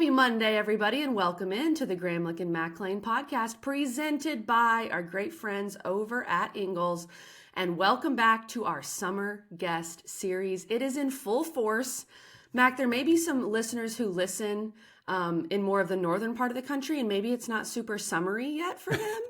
Happy Monday, everybody, and welcome in to the Gramlich and McLean podcast presented by our great friends over at Ingles. And welcome back to our summer guest series. It is in full force. Mac, there may be some listeners who listen in more of the northern part of the country, and maybe it's not super summery yet for them.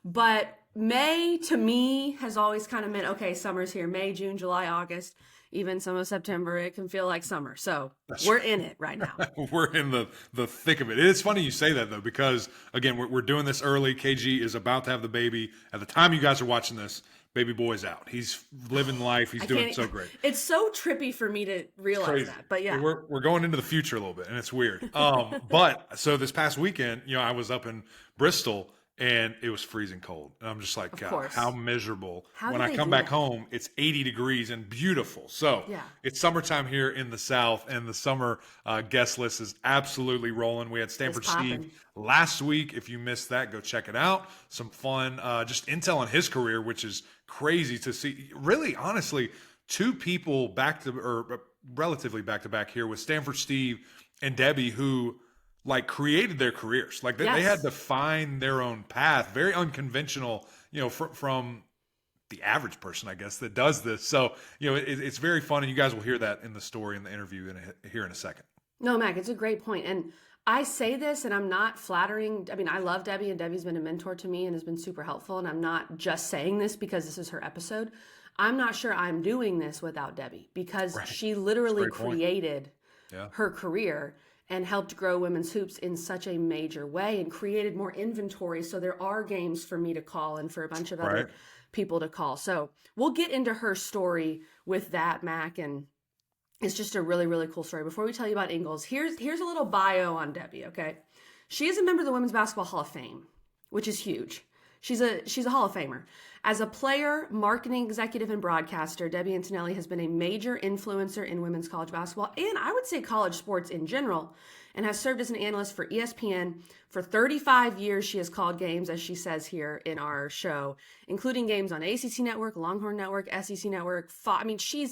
But May, to me, has always kind of meant, okay, summer's here. May, June, July, August, even some of September, it can feel like summer. So we're in it right now. We're in the thick of it. It's funny you say that, though, because, again, we're doing this early. KG is about to have the baby. At the time you guys are watching this, baby boy's out. He's living life. He's doing so great. It's so trippy for me to realize that. But yeah. We're going into the future a little bit, and it's weird. But so this past weekend, I was up in Bristol, and it was freezing cold. And I'm just like, God, how miserable. When I come back home, it's 80 degrees and beautiful. So it's summertime here in the South, and the summer guest list is absolutely rolling. We had Stanford Steve last week. If you missed that, go check it out. Some fun, just intel on his career, which is crazy to see. Really, honestly, two people relatively back to back here with Stanford Steve and Debbie, who created their careers. They had to find their own path, very unconventional, from the average person, I guess, that does this. So, it's very fun, and you guys will hear that in the story in the interview here in a second. No, Mac, it's a great point. And I say this, and I'm not flattering. I mean, I love Debbie, and Debbie's been a mentor to me and has been super helpful. And I'm not just saying this because this is her episode. I'm not sure I'm doing this without Debbie, because she literally created her career and helped grow women's hoops in such a major way and created more inventory. So there are games for me to call and for a bunch of other people to call. So we'll get into her story with that, Mac, and it's just a really, really cool story. Before we tell you about Ingles, here's a little bio on Debbie, okay? She is a member of the Women's Basketball Hall of Fame, which is huge. She's a Hall of Famer. As a player, marketing executive, and broadcaster, Debbie Antonelli has been a major influencer in women's college basketball, and I would say college sports in general, and has served as an analyst for ESPN. For 35 years, she has called games, as she says here in our show, including games on ACC Network, Longhorn Network, SEC Network. She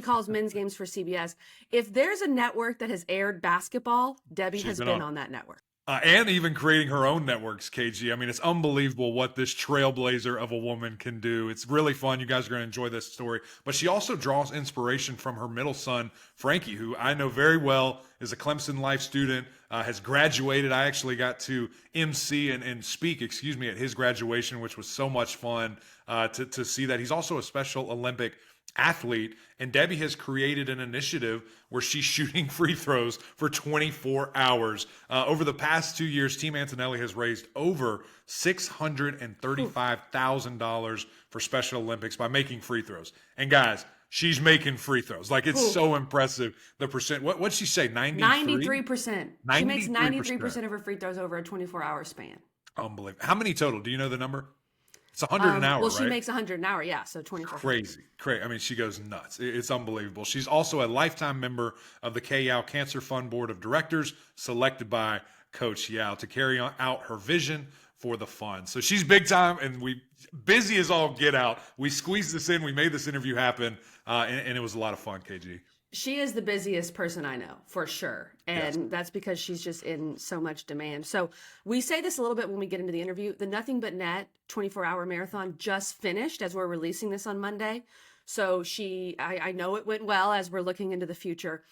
calls men's games for CBS. If there's a network that has aired basketball, Debbie has been on that network. And even creating her own networks, KG. I mean, it's unbelievable what this trailblazer of a woman can do. It's really fun. You guys are going to enjoy this story. But she also draws inspiration from her middle son, Frankie, who I know very well, is a Clemson Life student, has graduated. I actually got to MC and speak, at his graduation, which was so much fun to see that. He's also a Special Olympic athlete, and Debbie has created an initiative where she's shooting free throws for 24 hours. Over the past 2 years, Team Antonelli has raised over $635,000 for Special Olympics by making free throws. And guys, she's making free throws. It's so impressive. The percent, what'd she say, 93? 93%. She makes 93% of her free throws over a 24-hour span. Unbelievable. How many total? Do you know the number? It's 100 an hour, well, she makes 100 an hour, so 24. Crazy. I mean, she goes nuts. It's unbelievable. She's also a lifetime member of the K. Yao Cancer Fund Board of Directors, selected by Coach Yao to carry out her vision for the fund. So she's big time, and we busy as all get out. We squeezed this in. We made this interview happen, and it was a lot of fun, KG. She is the busiest person I know, for sure. And that's because she's just in so much demand. So we say this a little bit when we get into the interview. The Nothing But Net 24-hour marathon just finished as we're releasing this on Monday. So I know it went well as we're looking into the future.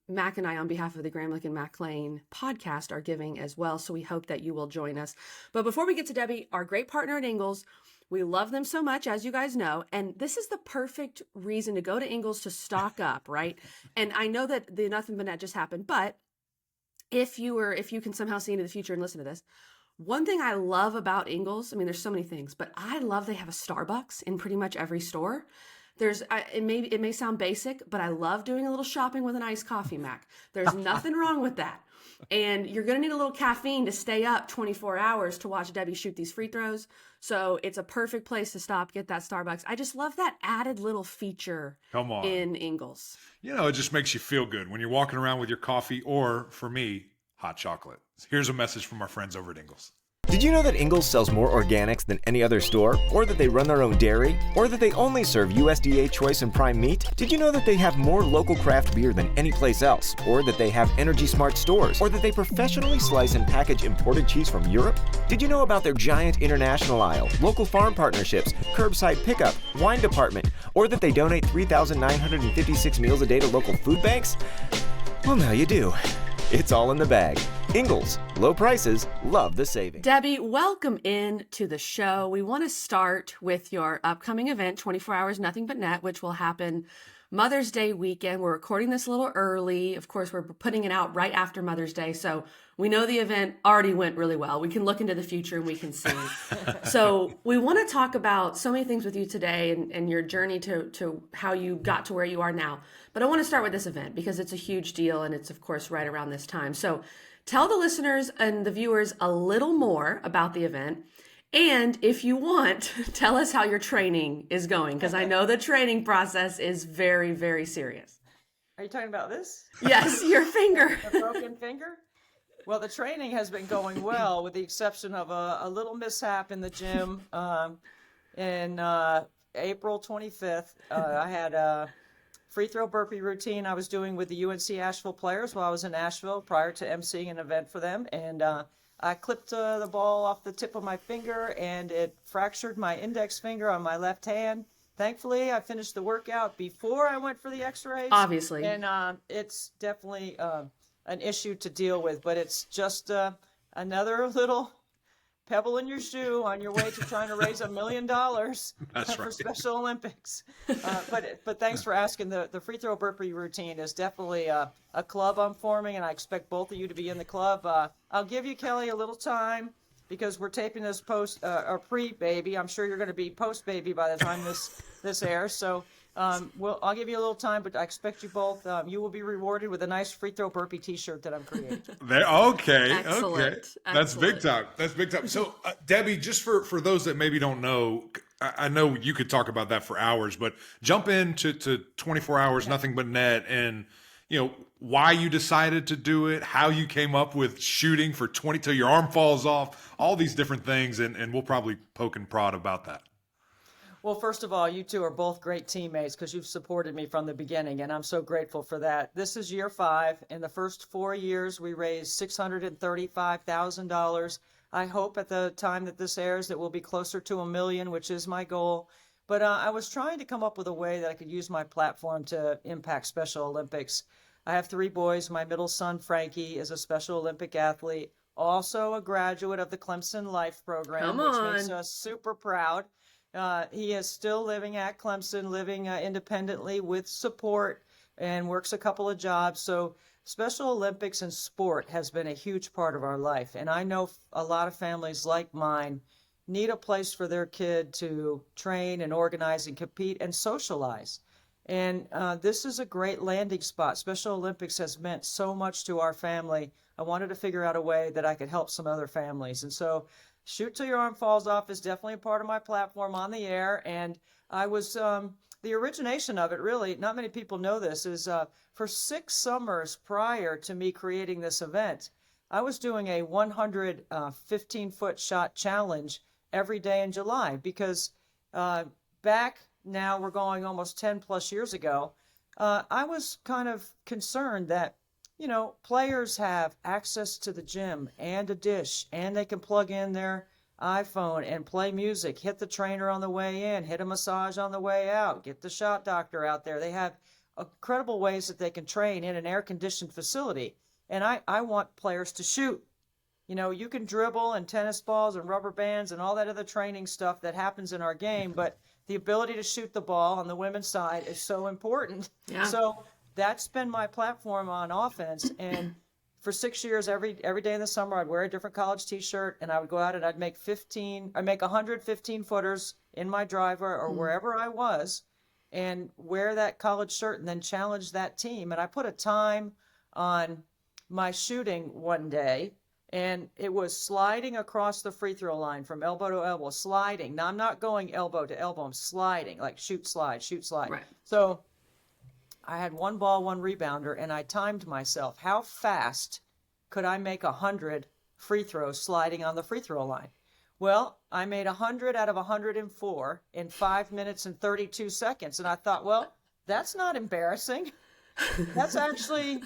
Mac and I, on behalf of the Gramlich and McLean podcast, are giving as well. So we hope that you will join us. But before we get to Debbie, our great partner at Ingles, we love them so much, as you guys know, and this is the perfect reason to go to Ingles to stock up, right? And I know that the Nothing But Net just happened, but if you can somehow see into the future and listen to this, one thing I love about Ingles, I mean, there's so many things, but I love they have a Starbucks in pretty much every store. It may sound basic, but I love doing a little shopping with an iced coffee, Mac. There's nothing wrong with that. And you're going to need a little caffeine to stay up 24 hours to watch Debbie shoot these free throws. So it's a perfect place to stop, get that Starbucks. I just love that added little feature in Ingles. It just makes you feel good when you're walking around with your coffee or, for me, hot chocolate. Here's a message from our friends over at Ingles. Did you know that Ingles sells more organics than any other store? Or that they run their own dairy? Or that they only serve USDA choice and prime meat? Did you know that they have more local craft beer than any place else? Or that they have Energy Smart stores? Or that they professionally slice and package imported cheese from Europe? Did you know about their giant international aisle, local farm partnerships, curbside pickup, wine department? Or that they donate 3,956 meals a day to local food banks? Well, now you do. It's all in the bag. Ingles, low prices, love the savings. Debbie, welcome in to the show. We want to start with your upcoming event, 24 Hours Nothing But Net, which will happen Mother's Day weekend. We're recording this a little early. Of course, we're putting it out right after Mother's Day, so we know the event already went really well. We can look into the future and we can see. So we want to talk about so many things with you today and your journey to how you got to where you are now. But I want to start with this event because it's a huge deal and it's, of course, right around this time. So tell the listeners and the viewers a little more about the event. And if you want, tell us how your training is going, because I know the training process is very, very serious. Are you talking about this? Yes, your finger. A broken finger? Well, the training has been going well, with the exception of a little mishap in the gym. In April 25th, I had a free throw burpee routine I was doing with the UNC Asheville players while I was in Asheville prior to emceeing an event for them. And I clipped the ball off the tip of my finger, and it fractured my index finger on my left hand. Thankfully, I finished the workout before I went for the x-rays. Obviously. And it's definitely an issue to deal with, but it's just another little pebble in your shoe on your way to trying to raise $1 million for Special Olympics. But thanks for asking. The free throw burpee routine is definitely a club I'm forming, and I expect both of you to be in the club. I'll give you, Kelly, a little time because we're taping this post or pre-baby. I'm sure you're going to be post-baby by the time this airs. So I'll give you a little time, but I expect you both. You will be rewarded with a nice free throw burpee T-shirt that I'm creating. Okay. Excellent. That's big time. So, Debbie, just for those that maybe don't know, I know you could talk about that for hours, but jump into 24 Hours Nothing But Net, and why you decided to do it, how you came up with shooting for 20 till your arm falls off, all these different things, and we'll probably poke and prod about that. Well, first of all, you two are both great teammates because you've supported me from the beginning, and I'm so grateful for that. This is year 5. In the first 4 years, we raised $635,000. I hope at the time that this airs that we'll be closer to $1 million, which is my goal. But I was trying to come up with a way that I could use my platform to impact Special Olympics. I have 3 boys. My middle son, Frankie, is a Special Olympic athlete, also a graduate of the Clemson Life program, which makes us super proud. He is still living at Clemson, living independently with support, and works a couple of jobs. So Special Olympics and sport has been a huge part of our life. And I know a lot of families like mine need a place for their kid to train and organize and compete and socialize. And this is a great landing spot. Special Olympics has meant so much to our family. I wanted to figure out a way that I could help some other families. And so Shoot Till Your Arm Falls Off is definitely a part of my platform on the air. And I was, the origination of it, really, not many people know this, is for 6 summers prior to me creating this event, I was doing a 100 15-foot shot challenge every day in July because back now, we're going almost 10 plus years ago, I was kind of concerned that players have access to the gym and a dish, and they can plug in their iPhone and play music, hit the trainer on the way in, hit a massage on the way out, get the shot doctor out there. They have incredible ways that they can train in an air-conditioned facility. And I want players to shoot. You can dribble and tennis balls and rubber bands and all that other training stuff that happens in our game, but the ability to shoot the ball on the women's side is so important. Yeah. So that's been my platform on offense. And for 6 years, every day in the summer, I'd wear a different college T-shirt, and I would go out and I'd make 100 15-footers in my driver or wherever I was, and wear that college shirt and then challenge that team. And I put a time on my shooting one day, and it was sliding across the free throw line from elbow to elbow, sliding. Now, I'm not going elbow to elbow. I'm sliding, like shoot, slide, shoot, slide. Right. So I had 1 ball, 1 rebounder, and I timed myself. How fast could I make 100 free throws sliding on the free throw line. Well, I made 100 out of 104 in 5 minutes and 32 seconds. And I thought, well, that's not embarrassing. That's actually,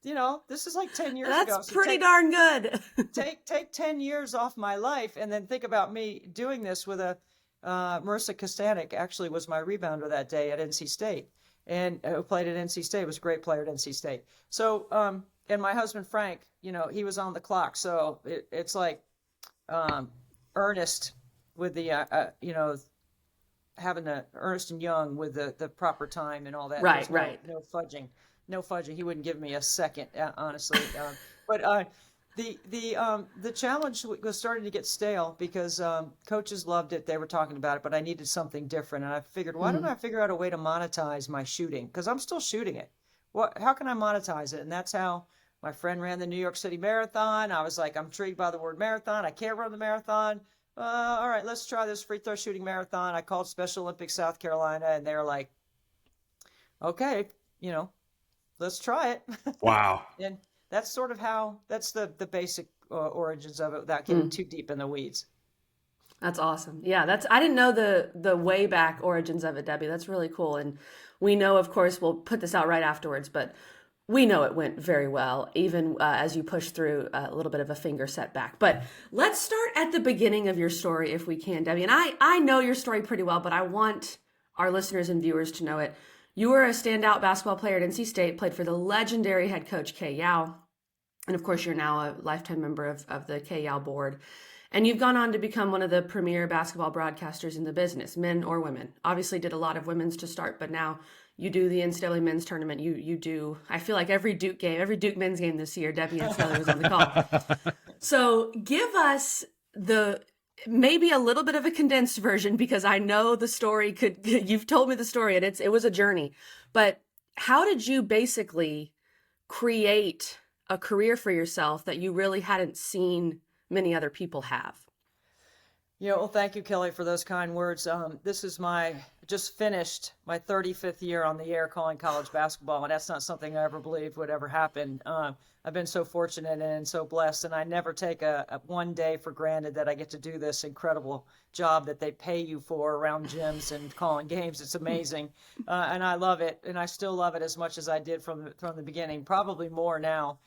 this is like 10 years ago. That's pretty darn good. take 10 years off my life and then think about me doing this with Marissa Kostanek actually was my rebounder that day at NC State, and who played at NC State, was a great player at NC State. So, and my husband, Frank, he was on the clock. So it's like Ernest with the, having Ernest and Young with the proper time and all that. Right, right. No fudging. He wouldn't give me a second, honestly. But the challenge was starting to get stale because coaches loved it. They were talking about it, but I needed something different. And I figured, why don't I figure out a way to monetize my shooting? Because I'm still shooting it. How can I monetize it? And that's how my friend ran the New York City Marathon. I was like, I'm intrigued by the word marathon. I can't run the marathon. All right, let's try this free throw shooting marathon. I called Special Olympics South Carolina, and they were like, okay, let's try it. Wow. And that's sort of that's the basic origins of it without getting too deep in the weeds. That's awesome. Yeah, I didn't know the way back origins of it, Debbie. That's really cool. And we know, of course, we'll put this out right afterwards, but we know it went very well, even as you push through a little bit of a finger setback. But let's start at the beginning of your story if we can, Debbie. And I know your story pretty well, but I want our listeners and viewers to know it. You were a standout basketball player at NC State, played for the legendary head coach, Kay Yow. And of course, you're now a lifetime member of the Kay Yow board. And you've gone on to become one of the premier basketball broadcasters in the business, men or women. Obviously did a lot of women's to start, but now you do the NCAA men's tournament. You do, I feel like every Duke men's game this year, Debbie Antonelli was on the call. So give us maybe a little bit of a condensed version, because I know the story you've told me the story and it was a journey, but how did you basically create a career for yourself that you really hadn't seen many other people have? Well, thank you, Kelly, for those kind words. This is just finished my 35th year on the air calling college basketball, and that's not something I ever believed would ever happen. I've been so fortunate and so blessed, and I never take a one day for granted that I get to do this incredible job that they pay you for around gyms and calling games. It's amazing, and I love it, and I still love it as much as I did from the beginning, probably more now.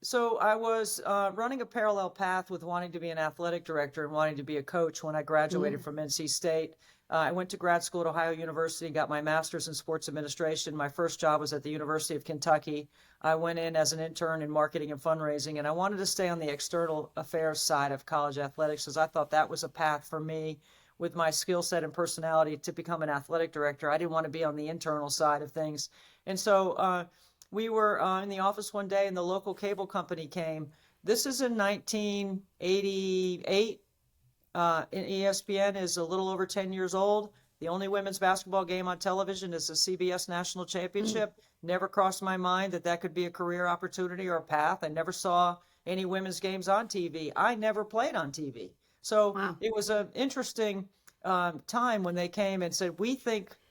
So I was running a parallel path with wanting to be an athletic director and wanting to be a coach when I graduated from NC State. I went to grad school at Ohio University, got my master's in sports administration. My first job was at the University of Kentucky. I went in as an intern in marketing and fundraising, and I wanted to stay on the external affairs side of college athletics because I thought that was a path for me with my skill set and personality to become an athletic director. I didn't want to be on the internal side of things. And so we were in the office one day and the local cable company came. This is in 1988. ESPN is a little over 10 years old. The only women's basketball game on television is the CBS National Championship. Never crossed my mind that could be a career opportunity or a path. I never saw any women's games on TV. I never played on TV. So It was an interesting time when they came and said,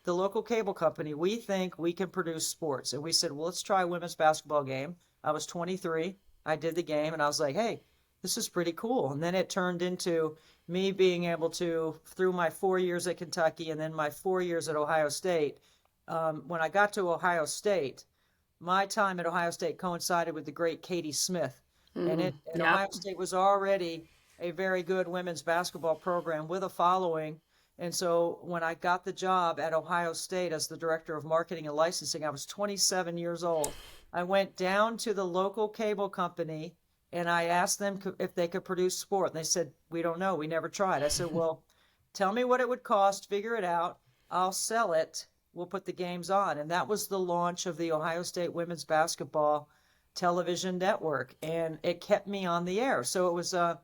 the local cable company, we think we can produce sports. And we said, well, let's try a women's basketball game. I was 23. I did the game and I was like, hey, this is pretty cool. And then it turned into me being able to, through my 4 years at Kentucky and then my 4 years at Ohio State, when I got to Ohio State, my time at Ohio State coincided with the great Katie Smith. And Ohio State was already a very good women's basketball program with a following. And so when I got the job at Ohio State as the director of marketing and licensing, I was 27 years old. I went down to the local cable company and I asked them if they could produce sport. And they said, we don't know. We never tried. I said, well, tell me what it would cost. Figure it out. I'll sell it. We'll put the games on. And that was the launch of the Ohio State women's basketball television network. And it kept me on the air. So it was I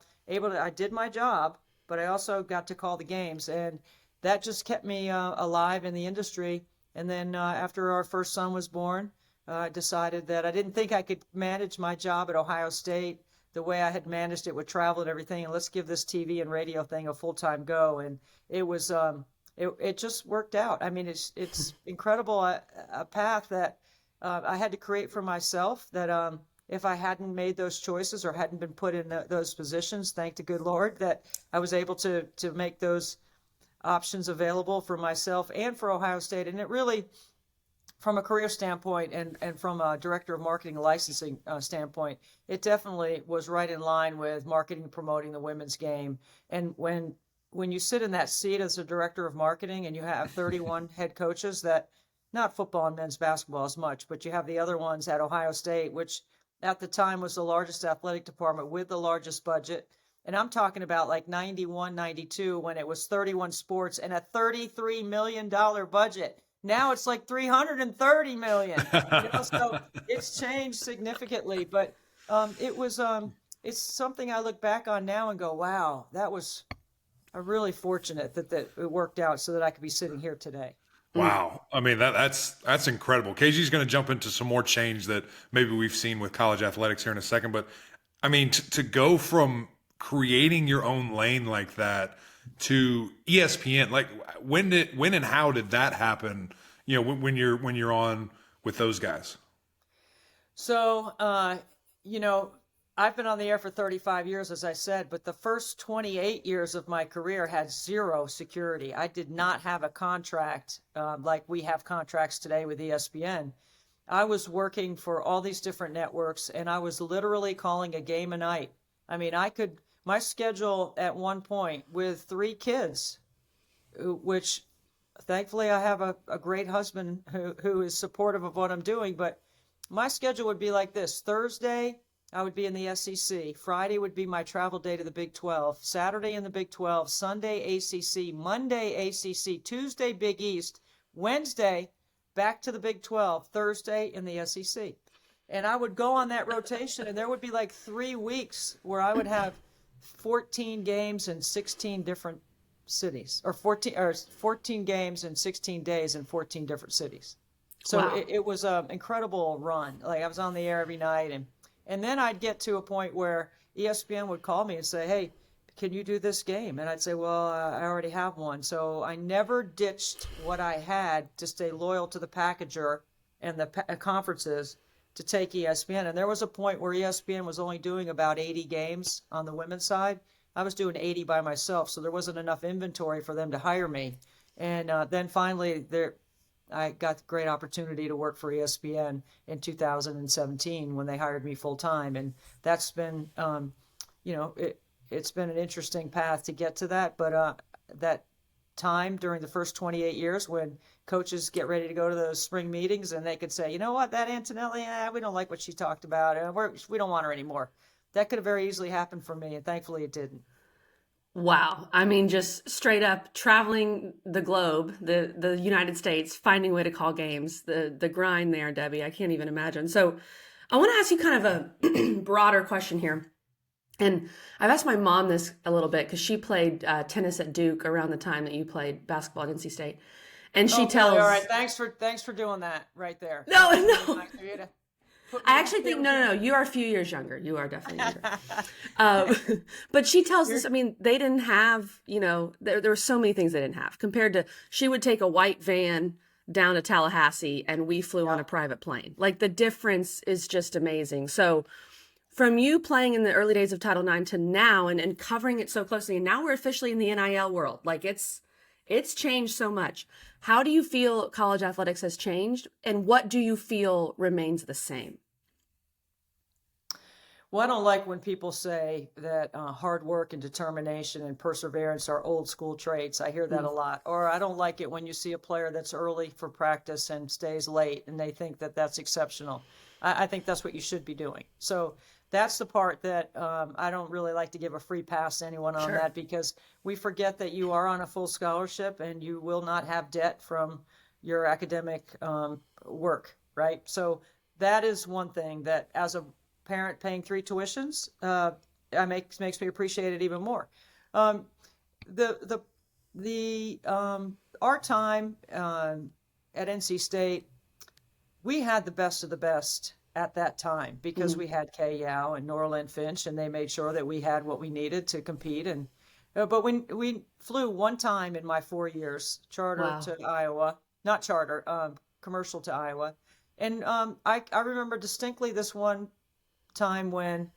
did my job, but I also got to call the games. And that just kept me alive in the industry. And then after our first son was born, I decided that I didn't think I could manage my job at Ohio State the way I had managed it with travel and everything. And let's give this TV and radio thing a full-time go. And it was, it just worked out. I mean, it's incredible, a path that I had to create for myself that if I hadn't made those choices or hadn't been put in those positions. Thank the good Lord that I was able to make those options available for myself and for Ohio State. And it really, from a career standpoint and from a director of marketing licensing standpoint, it definitely was right in line with marketing and promoting the women's game. And when you sit in that seat as a director of marketing and you have 31 head coaches, that not football and men's basketball as much, but you have the other ones at Ohio State, which at the time was the largest athletic department with the largest budget. And I'm talking about like 91, 92, when it was 31 sports and a $33 million budget. Now it's like $330 million. So it's changed significantly. But it's something I look back on now and go, wow, I'm really fortunate that it worked out so that I could be sitting here today. Wow. I mean, that's incredible. KG's going to jump into some more change that maybe we've seen with college athletics here in a second. But I mean, to go from creating your own lane like that to ESPN, like when and how did that happen? When you're on with those guys. So, I've been on the air for 35 years, as I said, but the first 28 years of my career had zero security. I did not have a contract like we have contracts today with ESPN. I was working for all these different networks, and I was literally calling a game a night. I mean, my schedule at one point with 3 kids, which thankfully I have a great husband who is supportive of what I'm doing, but my schedule would be like this. Thursday, I would be in the SEC. Friday would be my travel day to the Big 12. Saturday in the Big 12. Sunday ACC. Monday ACC. Tuesday Big East. Wednesday back to the Big 12. Thursday in the SEC. And I would go on that rotation, and there would be like 3 weeks where I would have 14 games in 16 different cities, or 14 games in 16 days in 14 different cities. So wow. It was an incredible run. Like I was on the air every night, and then I'd get to a point where ESPN would call me and say, hey, can you do this game? And I'd say, well, I already have one. So I never ditched what I had to stay loyal to the packager and the conferences to take ESPN. And there was a point where ESPN was only doing about 80 games on the women's side. I was doing 80 by myself, so there wasn't enough inventory for them to hire me. And then finally, I got the great opportunity to work for ESPN in 2017 when they hired me full time, and that's been, it's been an interesting path to get to that. But that time during the first 28 years when coaches get ready to go to those spring meetings and they could say, you know what, that Antonelli, we don't like what she talked about, we don't want her anymore. That could have very easily happened for me, and thankfully it didn't. Wow. I mean, just straight up traveling the globe, the United States, finding a way to call games, the grind there, Debbie, I can't even imagine. So I want to ask you kind of a broader question here. And I've asked my mom this a little bit because she played tennis at Duke around the time that you played basketball at NC State. And she tells... All right, thanks for doing that right there. No. I actually think, no, you are a few years younger. You are definitely younger. But she tells us, I mean, they didn't have, there were so many things they didn't have compared to, she would take a white van down to Tallahassee and we flew on a private plane. Like the difference is just amazing. So from you playing in the early days of Title IX to now and covering it so closely, and now we're officially in the NIL world, like it's changed so much. How do you feel college athletics has changed, and what do you feel remains the same? Well, I don't like when people say that hard work and determination and perseverance are old school traits. I hear that a lot. Or I don't like it when you see a player that's early for practice and stays late and they think that that's exceptional. I think that's what you should be doing. So that's the part that I don't really like to give a free pass to anyone on that, because we forget that you are on a full scholarship and you will not have debt from your academic work, right? So that is one thing that as a parent paying 3 tuitions, makes me appreciate it even more. Our time at NC State, we had the best of the best at that time because we had Kay Yao and Norlin Finch, and they made sure that we had what we needed to compete. And but when we flew one time in my 4 years, charter to Iowa, not charter, commercial to Iowa, and I remember distinctly this one time when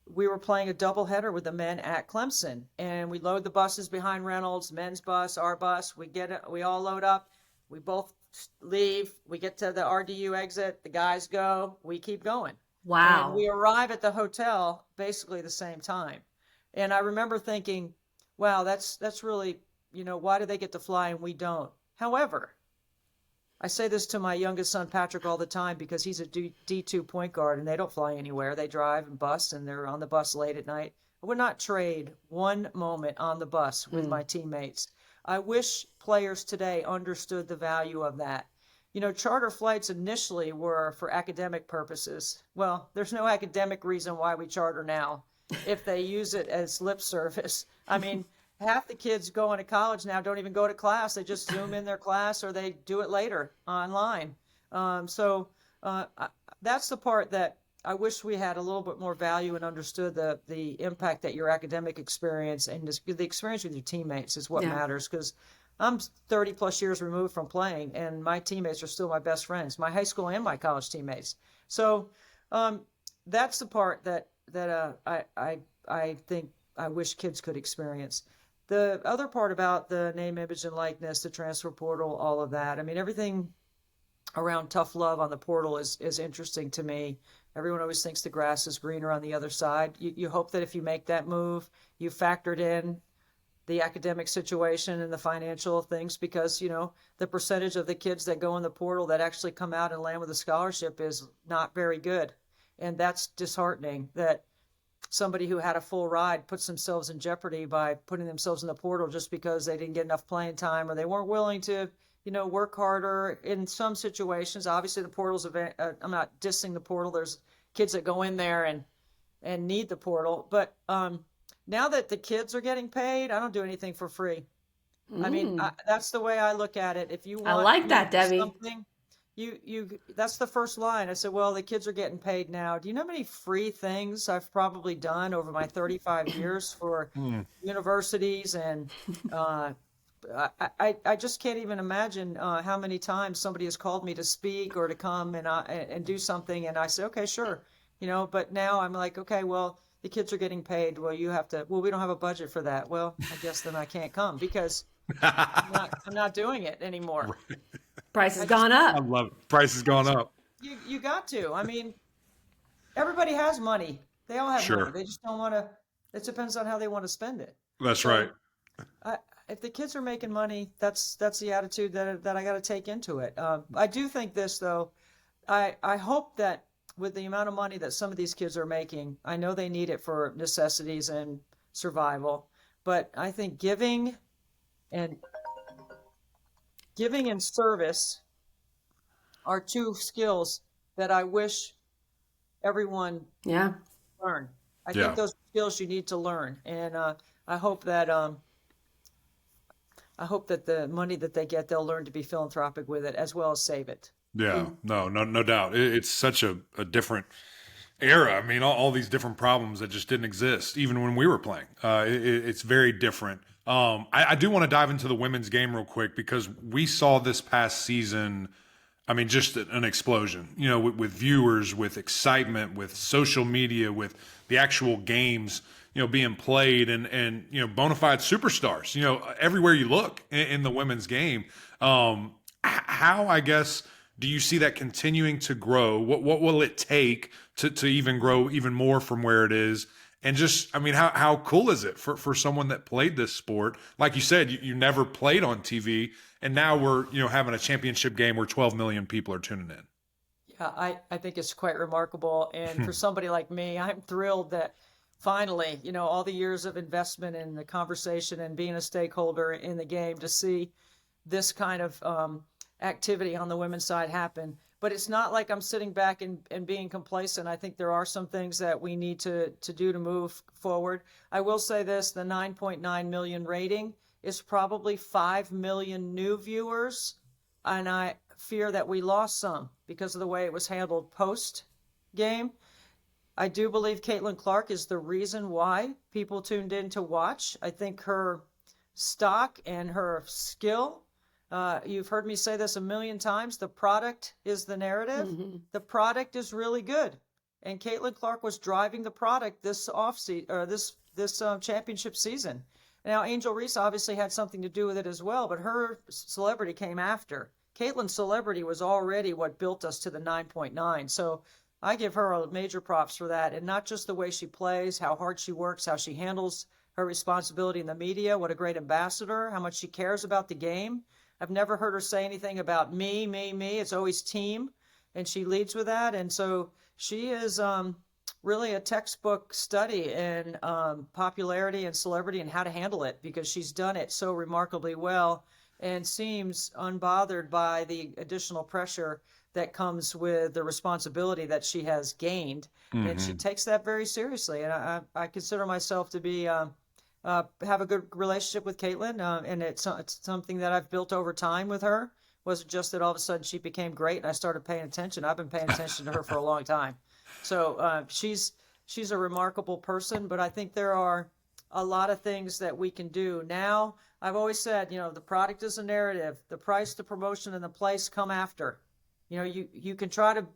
we were playing a doubleheader with the men at Clemson, and we load the buses behind Reynolds, men's bus, our bus. We all load up. We both leave. We get to the RDU exit. The guys go. We keep going. Wow. And we arrive at the hotel basically the same time. And I remember thinking, wow, that's really, why do they get to fly and we don't? However, I say this to my youngest son, Patrick, all the time because he's a D2 point guard and they don't fly anywhere. They drive and bus and they're on the bus late at night. I would not trade one moment on the bus with my teammates. I wish players today understood the value of that. Charter flights initially were for academic purposes. Well, there's no academic reason why we charter now if they use it as lip service. I mean, half the kids going to college now don't even go to class. They just Zoom in their class or they do it later online. So that's the part that I wish we had a little bit more value and understood the impact that your academic experience and the experience with your teammates is what matters. Because I'm 30 plus years removed from playing and my teammates are still my best friends, my high school and my college teammates. So that's the part that I think I wish kids could experience. The other part about the name, image, and likeness, the transfer portal, all of that, I mean, everything around tough love on the portal is interesting to me. Everyone always thinks the grass is greener on the other side. You hope that if you make that move, you factored in the academic situation and the financial things because, the percentage of the kids that go in the portal that actually come out and land with a scholarship is not very good. And that's disheartening that somebody who had a full ride puts themselves in jeopardy by putting themselves in the portal just because they didn't get enough playing time or they weren't willing to, work harder in some situations. Obviously the portal's I'm not dissing the portal. There's kids that go in there and need the portal. But now that the kids are getting paid, I don't do anything for free. I mean, that's the way I look at it. If you want I like that, Debbie. Something, that's the first line. I said, well, the kids are getting paid now. Do you know how many free things I've probably done over my 35 years for universities? And I just can't even imagine how many times somebody has called me to speak or to come and do something. And I say, okay, sure. But now I'm like, okay, well, the kids are getting paid. Well, we don't have a budget for that. Well, I guess then I can't come because I'm not doing it anymore. Right. Price has gone up. I love it. Price has gone up. You got to. I mean, everybody has money. They all have money. They just don't want to. It depends on how they want to spend it. That's right. If the kids are making money, that's the attitude that I got to take into it. I do think this though. I hope that with the amount of money that some of these kids are making, I know they need it for necessities and survival, but I think giving and service are two skills that I wish everyone learn. I think those skills you need to learn, and I hope that the money that they get, they'll learn to be philanthropic with it as well as save it. Yeah, no doubt. It's such a different era. I mean, all these different problems that just didn't exist even when we were playing. It's very different. I do want to dive into the women's game real quick because we saw this past season, I mean, just an explosion, with viewers, with excitement, with social media, with the actual games, being played and bona fide superstars, everywhere you look in the women's game. How, I guess, do you see that continuing to grow? What will it take to even grow even more from where it is? And just, I mean, how cool is it for someone that played this sport? Like you said, you never played on TV, and now we're, having a championship game where 12 million people are tuning in. Yeah, I think it's quite remarkable. And for somebody like me, I'm thrilled that finally, all the years of investment in the conversation and being a stakeholder in the game to see this kind of activity on the women's side happen. But it's not like I'm sitting back and being complacent. I think there are some things that we need to do to move forward. I will say this, the 9.9 million rating is probably 5 million new viewers. And I fear that we lost some because of the way it was handled post-game. I do believe Caitlin Clark is the reason why people tuned in to watch. I think her stock and her skill, you've heard me say this a million times, the product is the narrative. Mm-hmm. The product is really good. and Caitlin Clark was driving the product this offseason or this championship season. Now, Angel Reese obviously had something to do with it as well, but her celebrity came after. Caitlin's celebrity was already what built us to the 9.9. So I give her a major props for that, and not just the way she plays, how hard she works, how she handles her responsibility in the media, what a great ambassador, how much she cares about the game. I've never heard her say anything about me. It's always team, and she leads with that. And so she is really a textbook study in popularity and celebrity and how to handle it, because she's done it so remarkably well and seems unbothered by the additional pressure that comes with the responsibility that she has gained. Mm-hmm. And she takes that very seriously. And I consider myself to be have a good relationship with Caitlin, and it's something that I've built over time with her. It wasn't just that all of a sudden she became great and I started paying attention. I've been paying attention to her for a long time. So she's a remarkable person, but I think there are a lot of things that we can do. Now, I've always said, the product is a narrative. The price, the promotion, and the place come after. You can try to,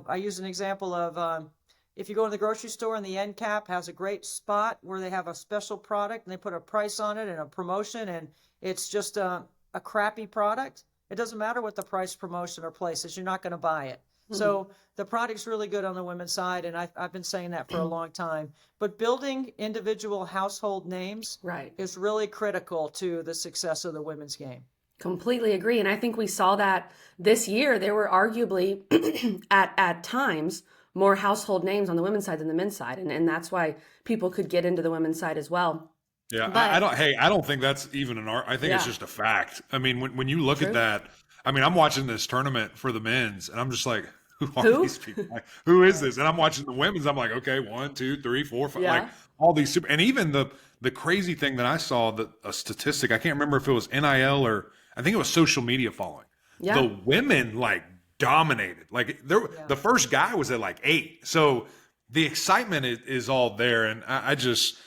I use an example of if you go to the grocery store and the end cap has a great spot where they have a special product and they put a price on it and a promotion, and it's just a crappy product. It doesn't matter what the price, promotion, or place is. You're not going to buy it. Mm-hmm. So the product's really good on the women's side, and I've been saying that for a long time. But building individual household names is really critical to the success of the women's game. Completely agree. And I think we saw that this year. There were arguably at times more household names on the women's side than the men's side. And that's why people could get into the women's side as well. Yeah, but, I don't think that's even an art. I think it's just a fact. I mean, when you look at that, I mean, I'm watching this tournament for the men's and I'm just like, who are these people? Like, who is this? And I'm watching the women's. I'm like, okay, 1, 2, 3, 4, 5, like all these super, and even the crazy thing that I saw, a statistic, I can't remember if it was NIL or I think it was social media following. Yeah. The women dominated. The first guy was at 8. So the excitement is all there. And I just,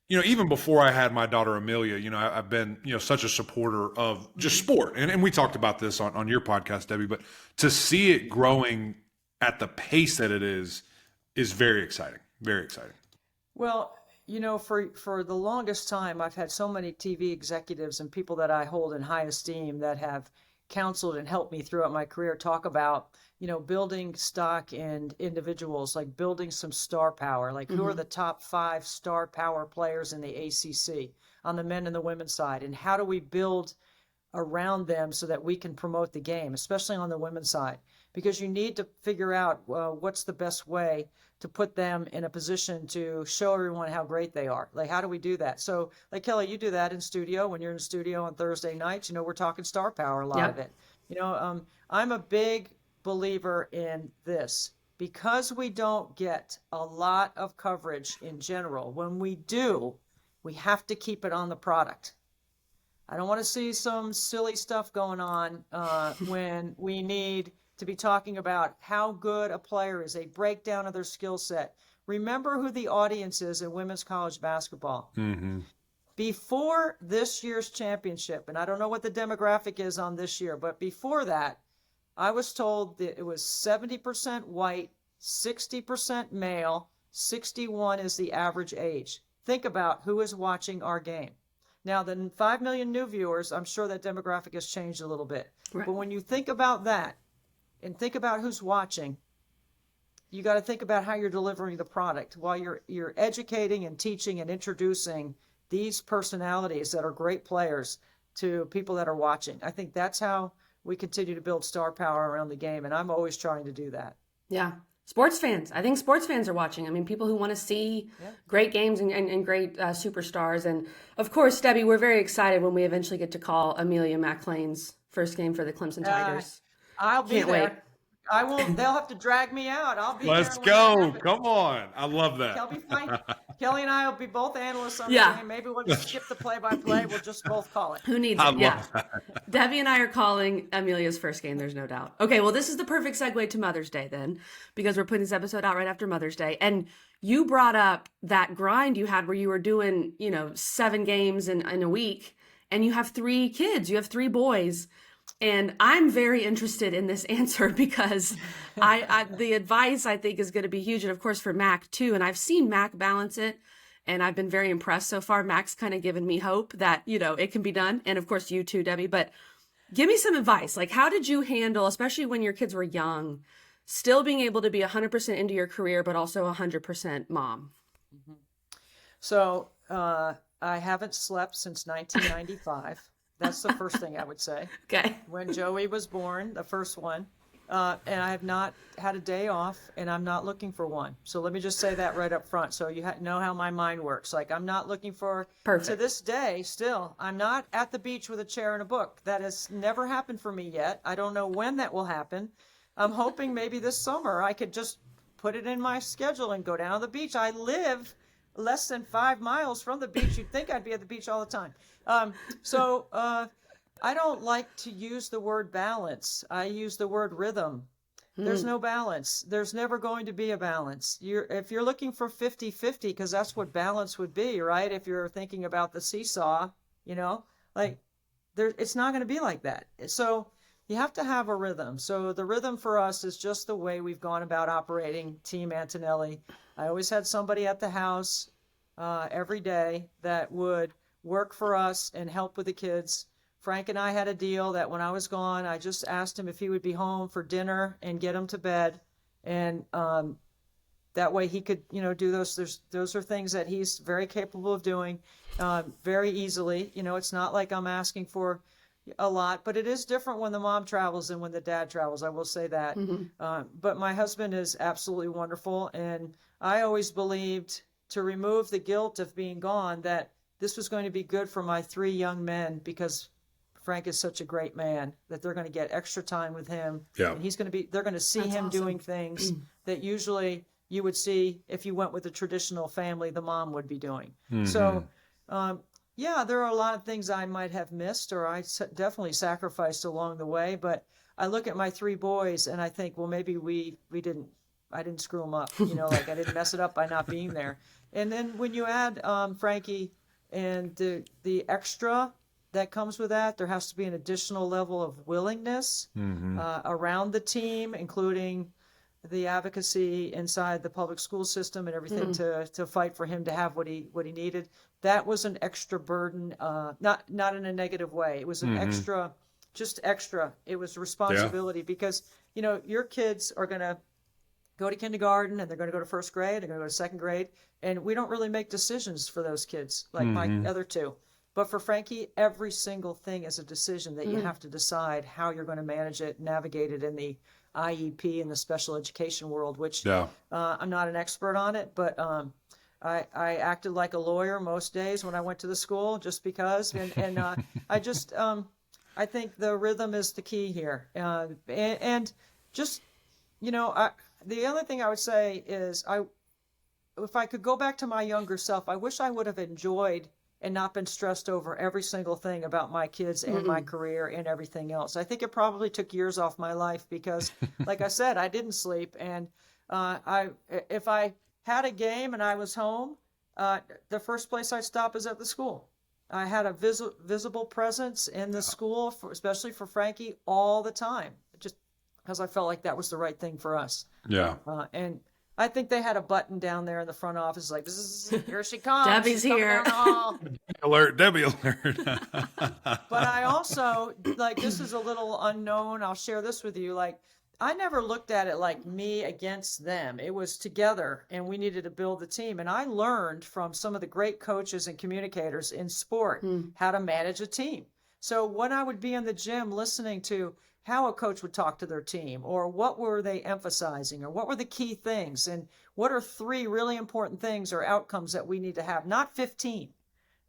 even before I had my daughter Amelia, I've been, such a supporter of just sport. And we talked about this on your podcast, Debbie, but to see it growing at the pace that it is very exciting. Very exciting. Well, for the longest time, I've had so many TV executives and people that I hold in high esteem that have counseled and helped me throughout my career talk about, building stock in individuals, like building some star power, like who are the top 5 star power players in the ACC on the men and the women's side, and how do we build around them so that we can promote the game, especially on the women's side, because you need to figure out what's the best way to put them in a position to show everyone how great they are. Like, how do we do that? So, like Kelly, you do that in studio when you're in studio on Thursday nights. We're talking star power, a lot of it. I'm a big believer in this, because we don't get a lot of coverage in general. When we do, we have to keep it on the product. I don't want to see some silly stuff going on when we need to be talking about how good a player is, a breakdown of their skill set. Remember who the audience is in women's college basketball. Mm-hmm. Before this year's championship, and I don't know what the demographic is on this year, but before that, I was told that it was 70% white, 60% male, 61 is the average age. Think about who is watching our game. Now, the 5 million new viewers, I'm sure that demographic has changed a little bit. Right. But when you think about that and think about who's watching, you got to think about how you're delivering the product while you're educating and teaching and introducing these personalities that are great players to people that are watching. I think that's how we continue to build star power around the game, and I'm always trying to do that. Yeah. Sports fans. I think sports fans are watching. I mean, people who want to see great games and great superstars. And, of course, Debbie, we're very excited when we eventually get to call Amelia McClain's first game for the Clemson Tigers. I'll be there. Wait. I won't. They'll have to drag me out. I'll be Let's go. Come on. I love that. Kelly and I will be both analysts on the game. Maybe we'll just skip the play-by-play. We'll just both call it. Who needs it? Yeah. Debbie and I are calling Amelia's first game. There's no doubt. Okay, well, this is the perfect segue to Mother's Day then, because we're putting this episode out right after Mother's Day. And you brought up that grind you had where you were doing, 7 games in a week, and you have 3 kids. You have 3 boys. And I'm very interested in this answer because the advice I think is going to be huge. And of course for Mac too. And I've seen Mac balance it and I've been very impressed so far. Mac's kind of given me hope that, it can be done. And of course you too, Debbie, but give me some advice. Like, how did you handle, especially when your kids were young, still being able to be 100% into your career, but also 100% mom? Mm-hmm. So I haven't slept since 1995. That's the first thing I would say. Okay. When Joey was born, the first one, and I have not had a day off, and I'm not looking for one. So let me just say that right up front, so you know how my mind works. Like, I'm not looking for. Perfect. To this day, still, I'm not at the beach with a chair and a book. That has never happened for me yet. I don't know when that will happen. I'm hoping maybe this summer I could just put it in my schedule and go down to the beach. I live less than 5 miles from the beach. You'd think I'd be at the beach all the time. I don't like to use the word balance. I use the word rhythm. There's no balance. There's never going to be a balance. If you're looking for 50-50, because that's what balance would be, right? If you're thinking about the seesaw, it's not going to be like that. So you have to have a rhythm. So the rhythm for us is just the way we've gone about operating Team Antonelli. I always had somebody at the house every day that would work for us and help with the kids. Frank and I had a deal that when I was gone, I just asked him if he would be home for dinner and get him to bed. And that way he could, do those. Those are things that he's very capable of doing very easily. It's not like I'm asking for a lot, but it is different when the mom travels than when the dad travels. I will say that. Mm-hmm. But my husband is absolutely wonderful. And I always believed, to remove the guilt of being gone, that this was going to be good for my 3 young men, because Frank is such a great man that they're going to get extra time with him. Yeah. And they're going to see That's him awesome. Doing things that usually you would see if you went with a traditional family, the mom would be doing. Mm-hmm. So, there are a lot of things I might have missed, or I definitely sacrificed along the way. But I look at my 3 boys and I think, well, maybe I didn't screw them up. I didn't mess it up by not being there. And then when you add Frankie and the extra that comes with that, there has to be an additional level of willingness around the team, including the advocacy inside the public school system and everything to fight for him to have what he needed. That was an extra burden, not in a negative way. It was an extra. It was responsibility because, your kids are going to go to kindergarten and they're going to go to first grade, they're going to go to second grade. And we don't really make decisions for those kids like my other 2. But for Frankie, every single thing is a decision that you have to decide how you're going to manage it, navigate it in the IEP and the special education world, which I'm not an expert on it, but I acted like a lawyer most days when I went to the school just because. And I think the rhythm is the key here. And just, the other thing I would say is if I could go back to my younger self, I wish I would have enjoyed and not been stressed over every single thing about my kids and my career and everything else. I think it probably took years off my life because, like I said, I didn't sleep. And if I had a game and I was home, the first place I'd stop is at the school. I had a visible presence in the school, especially for Frankie, all the time, just because I felt like that was the right thing for us. Yeah. And I think they had a button down there in the front office, like, here she comes. Debbie's here. Alert, Debbie alert. But I also, this is a little unknown. I'll share this with you. I never looked at it like me against them. It was together, and we needed to build the team. And I learned from some of the great coaches and communicators in sport how to manage a team. So when I would be in the gym listening to how a coach would talk to their team, or what were they emphasizing, or what were the key things, and what are 3 really important things or outcomes that we need to have, not 15.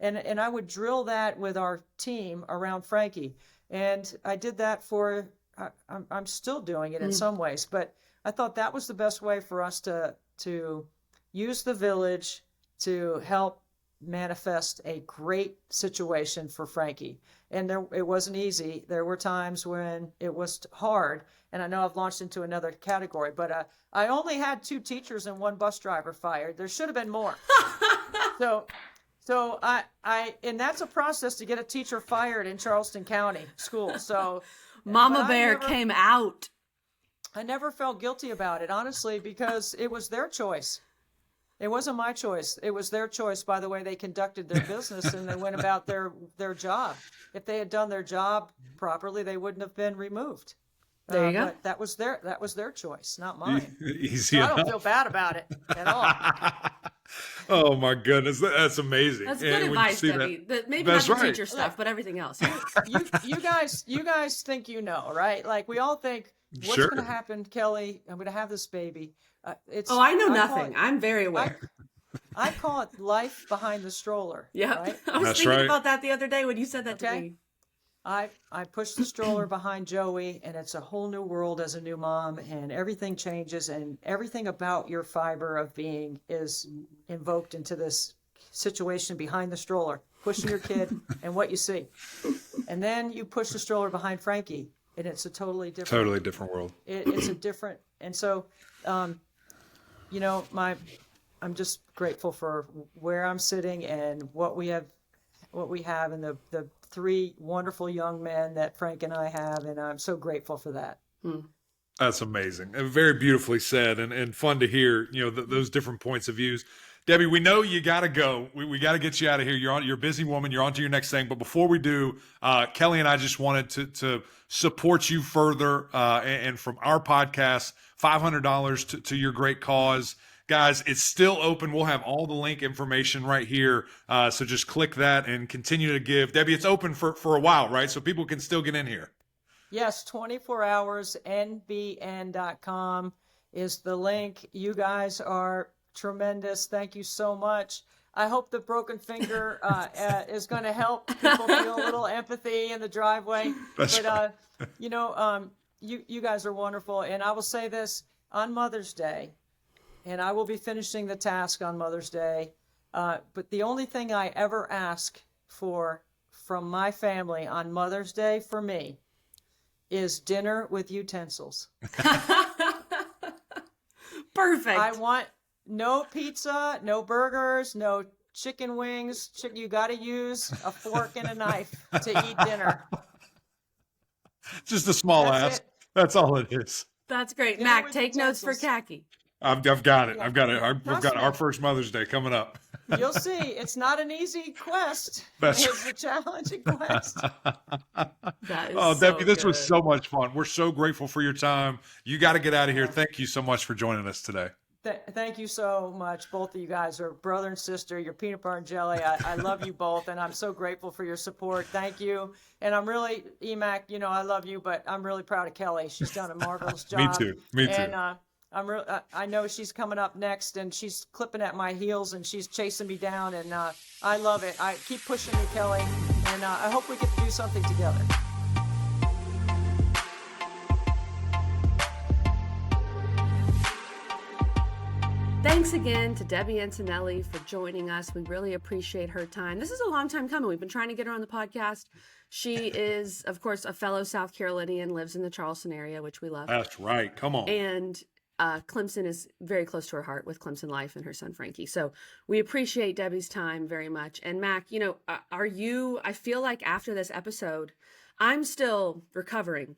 And I would drill that with our team around Frankie. And I did that I'm still doing it in some ways, but I thought that was the best way for us to use the village to help manifest a great situation for Frankie. And it wasn't easy. There were times when it was hard. And I know I've launched into another category, but I only had 2 teachers and 1 bus driver fired. There should have been more. So and that's a process to get a teacher fired in Charleston County school. So Mama Bear came out. I never felt guilty about it, honestly, because it was their choice. It wasn't my choice. It was their choice by the way they conducted their business and they went about their job. If they had done their job properly, they wouldn't have been removed. There you go. But that was their choice, not mine. Easy so enough. I don't feel bad about it at all. Oh my goodness, that's amazing. That's good advice, Debbie. Maybe not the teacher stuff, but everything else. You guys think you know, right? Like we all think, what's going to happen, Kelly? I'm going to have this baby. I know nothing. I'm very aware. I call it life behind the stroller. Yeah, right? I was thinking about that the other day when you said that to me. I push the stroller behind Joey, and it's a whole new world as a new mom, and everything changes, and everything about your fiber of being is invoked into this situation behind the stroller, pushing your kid and what you see. And then you push the stroller behind Frankie, and it's a totally different world. It's a different, and so, I'm just grateful for where I'm sitting and what we have, and the three wonderful young men that Frank and I have, and I'm so grateful for that. That's amazing. And very beautifully said, and fun to hear, those different points of views. Debbie, we know you got to go. We got to get you out of here. You're a busy woman. You're on to your next thing. But before we do, Kelly and I just wanted to support you further. And from our podcast, $500 to your great cause. Guys, it's still open. We'll have all the link information right here. So just click that and continue to give. Debbie, it's open for a while, right? So people can still get in here. Yes, 24 hours, nbn.com is the link. You guys are tremendous. Thank you so much. I hope the broken finger is going to help people feel a little empathy in the driveway. You guys are wonderful. And I will say this, on Mother's Day, and I will be finishing the task on Mother's Day. But the only thing I ever ask for from my family on Mother's Day for me is dinner with utensils. Perfect. I want no pizza, no burgers, no chicken wings. You got to use a fork and a knife to eat dinner. Just a small ask. That's all it is. That's great. Dinner Mac, take notes for Khaki. I've got it. We've got our first Mother's Day coming up. You'll see. It's not an easy quest. It's a challenging quest. Debbie, this was so much fun. We're so grateful for your time. You got to get out of here. Thank you so much for joining us today. Thank you so much. Both of you guys are brother and sister. You're peanut butter and jelly. I love you both, and I'm so grateful for your support. Thank you. And I'm really, Emac, I love you, but I'm really proud of Kelly. She's done a marvelous job. Me too. And I know she's coming up next, and she's clipping at my heels, and she's chasing me down, and I love it. I keep pushing me, Kelly, and I hope we get to do something together. Thanks again to Debbie Antonelli for joining us. We really appreciate her time. This is a long time coming. We've been trying to get her on the podcast. She is, of course, a fellow South Carolinian, lives in the Charleston area, which we love. That's right. Come on. And Clemson is very close to her heart with Clemson Life and her son, Frankie. So we appreciate Debbie's time very much. And Mac, I feel like after this episode, I'm still recovering,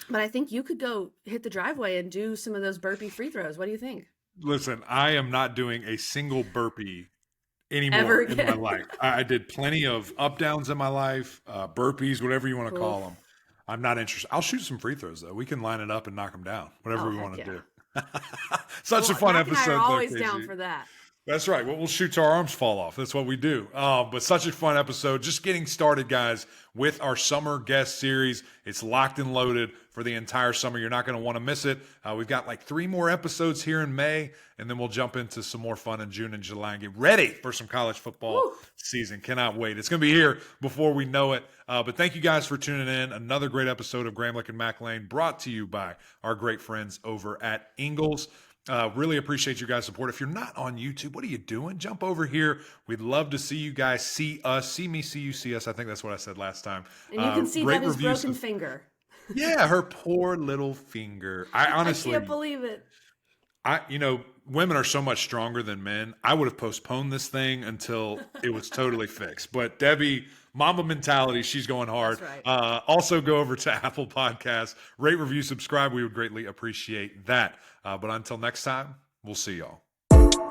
but I think you could go hit the driveway and do some of those burpee free throws. What do you think? Listen, I am not doing a single burpee anymore in my life. I did plenty of up downs in my life, burpees, whatever you want to call them. I'm not interested. I'll shoot some free throws though. We can line it up and knock them down, whatever we want to do. Such a fun episode. I'm always down for that. That's right. Well, we'll shoot till our arms fall off. That's what we do. But such a fun episode. Just getting started, guys, with our summer guest series. It's locked and loaded for the entire summer. You're not going to want to miss it. We've got like 3 more episodes here in May, and then we'll jump into some more fun in June and July and get ready for some college football season. Cannot wait. It's going to be here before we know it. But thank you guys for tuning in. Another great episode of Gramlich and Mac Lane brought to you by our great friends over at Ingles. Really appreciate you guys' support. If you're not on YouTube, what are you doing? Jump over here. We'd love to see you guys see us. See me, see you, see us. I think that's what I said last time. And you can see Debbie's broken finger. Yeah, her poor little finger. I honestly can't believe it. women are so much stronger than men. I would have postponed this thing until it was totally fixed. But Debbie, Mamba mentality, she's going hard. That's right. Also, go over to Apple Podcasts, rate, review, subscribe. We would greatly appreciate that. But until next time, we'll see y'all.